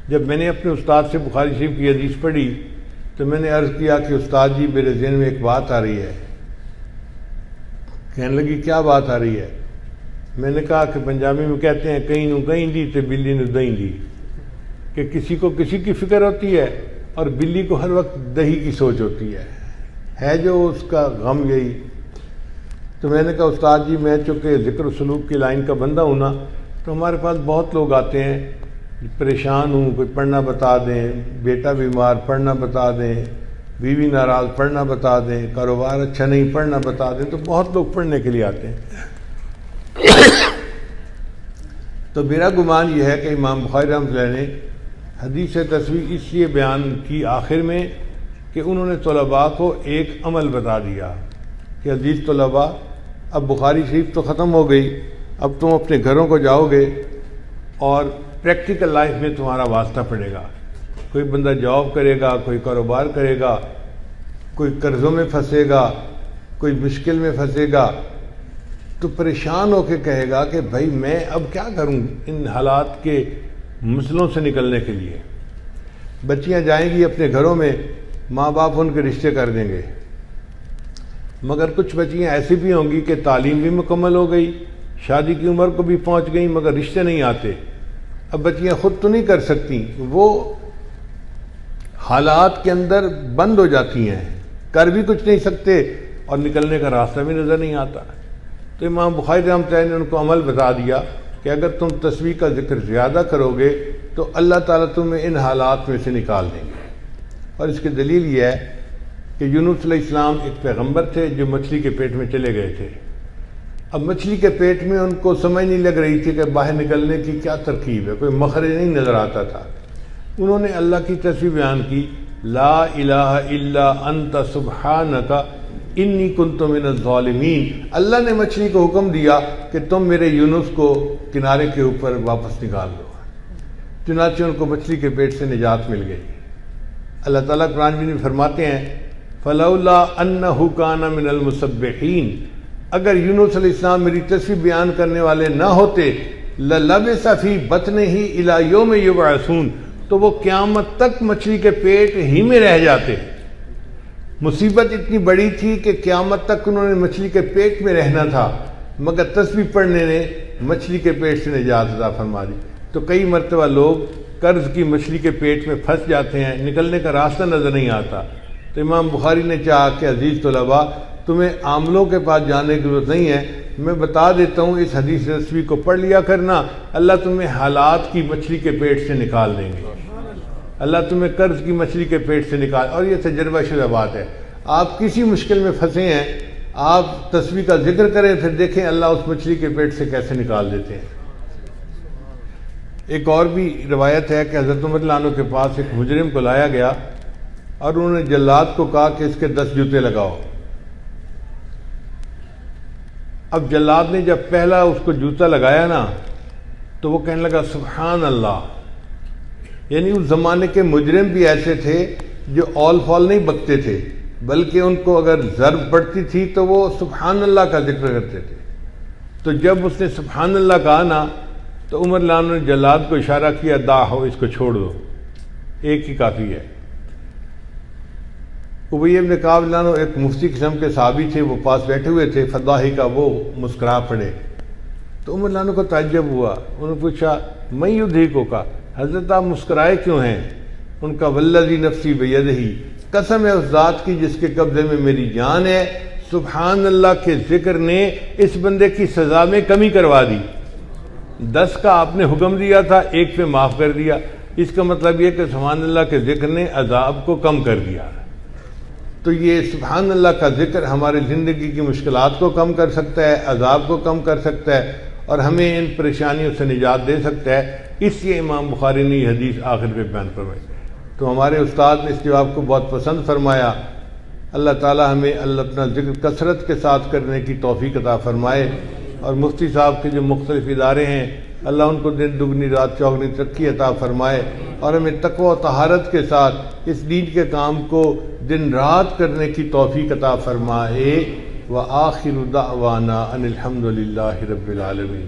جب میں نے اپنے استاد سے بخاری شریف کی حدیث پڑھی تو میں نے عرض کیا کہ استاد جی میرے ذہن میں ایک بات آ رہی ہے. کہنے لگی کیا بات آ رہی ہے؟ میں نے کہا کہ پنجابی میں کہتے ہیں کہیں نو کہیں دی تو بلی نو دہیں دی، کہ کسی کو کسی کی فکر ہوتی ہے اور بلی کو ہر وقت دہی کی سوچ ہوتی ہے جو اس کا غم یہی. تو میں نے کہا استاد جی میں چونکہ ذکر و سلوک کی لائن کا بندہ ہوں نا، تو ہمارے پاس بہت لوگ آتے ہیں پریشان ہوں، کوئی پڑھنا بتا دیں، بیٹا بیمار پڑھنا بتا دیں، بیوی ناراض پڑھنا بتا دیں، کاروبار اچھا نہیں پڑھنا بتا دیں، تو بہت لوگ پڑھنے کے لیے آتے ہیں. تو میرا گمان یہ ہے کہ امام بخاری رحمۃ اللہ نے حدیث تصویر اس لیے بیان کی آخر میں کہ انہوں نے طلباء کو ایک عمل بتا دیا کہ عزیز طلباء اب بخاری شریف تو ختم ہو گئی، اب تم اپنے گھروں کو جاؤ گے اور پریکٹیکل لائف میں تمہارا واسطہ پڑے گا. کوئی بندہ جاب کرے گا، کوئی کاروبار کرے گا، کوئی قرضوں میں پھنسے گا، کوئی مشکل میں پھنسے گا، تو پریشان ہو کے کہے گا کہ بھائی میں اب کیا کروں ان حالات کے مسئلوں سے نکلنے کے لیے. بچیاں جائیں گی اپنے گھروں میں، ماں باپ ان کے رشتے کر دیں گے، مگر کچھ بچیاں ایسی بھی ہوں گی کہ تعلیم بھی مکمل ہو گئی، شادی کی عمر کو بھی پہنچ گئیں، مگر رشتے نہیں آتے. اب بچیاں خود تو نہیں کر سکتی، وہ حالات کے اندر بند ہو جاتی ہیں، کر بھی کچھ نہیں سکتے اور نکلنے کا راستہ بھی نظر نہیں آتا. تو امام بخاری رحمۃ اللہ نے ان کو عمل بتا دیا کہ اگر تم تسبیح کا ذکر زیادہ کرو گے تو اللہ تعالیٰ تمہیں ان حالات میں سے نکال دیں گے. اور اس کی دلیل یہ ہے کہ یونس علیہ السلام ایک پیغمبر تھے جو مچھلی کے پیٹ میں چلے گئے تھے. اب مچھلی کے پیٹ میں ان کو سمجھ نہیں لگ رہی تھی کہ باہر نکلنے کی کیا ترکیب ہے، کوئی مخرج نہیں نظر آتا تھا. انہوں نے اللہ کی تسبیح بیان کی، لا الہ الا انت سبحانک انی کنت من الظالمین. اللہ نے مچھلی کو حکم دیا کہ تم میرے یونس کو کنارے کے اوپر واپس نکال دو. چنانچہ ان کو مچھلی کے پیٹ سے نجات مل گئی. اللہ تعالیٰ قرآن میں فرماتے ہیں فلولا انہ کان من المسبحین، اگر یونس علیہ السلام میری تسبیح بیان کرنے والے نہ ہوتے للبث فی بطنہ الی یوم یبعثون، تو وہ قیامت تک مچھلی کے پیٹ ہی میں رہ جاتے. مصیبت اتنی بڑی تھی کہ قیامت تک انہوں نے مچھلی کے پیٹ میں رہنا تھا، مگر تسبیح پڑھنے نے مچھلی کے پیٹ سے نجات عطا فرما دی. تو کئی مرتبہ لوگ قرض کی مچھلی کے پیٹ میں پھنس جاتے ہیں، نکلنے کا راستہ نظر نہیں آتا. تو امام بخاری نے چاہا کہ عزیز طلباء تمہیں عاملوں کے پاس جانے کی ضرورت نہیں ہے، میں بتا دیتا ہوں اس حدیث تصویر کو پڑھ لیا کرنا، اللہ تمہیں حالات کی مچھلی کے پیٹ سے نکال دیں گے. اللہ تمہیں قرض کی مچھلی کے پیٹ سے نکال. اور یہ تجربہ شدہ بات ہے. آپ کسی مشکل میں پھنسے ہیں، آپ تصویر کا ذکر کریں، پھر دیکھیں اللہ اس مچھلی کے پیٹ سے کیسے نکال دیتے ہیں. ایک اور بھی روایت ہے کہ حضرت عمر رضی اللہ عنہ کے پاس ایک مجرم کو لایا گیا اور انہوں نے جلاد کو کہا کہ اس کے 10 جوتے لگاؤ. اب جلاد نے جب پہلا اس کو جوتا لگایا نا تو وہ کہنے لگا سبحان اللہ. یعنی اس زمانے کے مجرم بھی ایسے تھے جو اول فال نہیں بکتے تھے، بلکہ ان کو اگر ضرب پڑتی تھی تو وہ سبحان اللہ کا ذکر کرتے تھے. تو جب اس نے سبحان اللہ کہا نا تو عمر رضی اللہ عنہ نے جلاد کو اشارہ کیا، دا ہو اس کو چھوڑ دو، ایک ہی کافی ہے. ابی بن کعب رضی اللہ عنہ ایک مفتی قسم کے صحابی تھے، وہ پاس بیٹھے ہوئے تھے، فضاحی کا وہ مسکرا پڑے. تو عمر رضی اللہ عنہ کو تعجب ہوا. انہوں نے پوچھا میں یدھیکو کا، حضرت آپ مسکرائے کیوں ہیں؟ ان کا والذی نفسی بیدہ، قسم ہے اس ذات کی جس کے قبضے میں میری جان ہے، سبحان اللہ کے ذکر نے اس بندے کی سزا میں کمی کروا دی. 10 کا آپ نے حکم دیا تھا، 1 پہ معاف کر دیا. اس کا مطلب یہ کہ سبحان اللہ کے ذکر نے عذاب کو کم کر دیا. تو یہ سبحان اللہ کا ذکر ہماری زندگی کی مشکلات کو کم کر سکتا ہے، عذاب کو کم کر سکتا ہے اور ہمیں ان پریشانیوں سے نجات دے سکتا ہے. اس لیے امام بخاری نے یہ حدیث آخر پہ بیان فرمائی. تو ہمارے استاد نے اس جواب کو بہت پسند فرمایا. اللہ تعالی ہمیں اللہ اپنا ذکر کثرت کے ساتھ کرنے کی توفیق عطا فرمائے. اور مفتی صاحب کے جو مختلف ادارے ہیں اللہ ان کو دن دگنی رات چوگنی ترقی عطا فرمائے اور ہمیں تقوی و طہارت کے ساتھ اس دین کے کام کو دن رات کرنے کی توفیق عطا فرمائے. وآخر دعوانا ان الحمد للہ رب العالمین.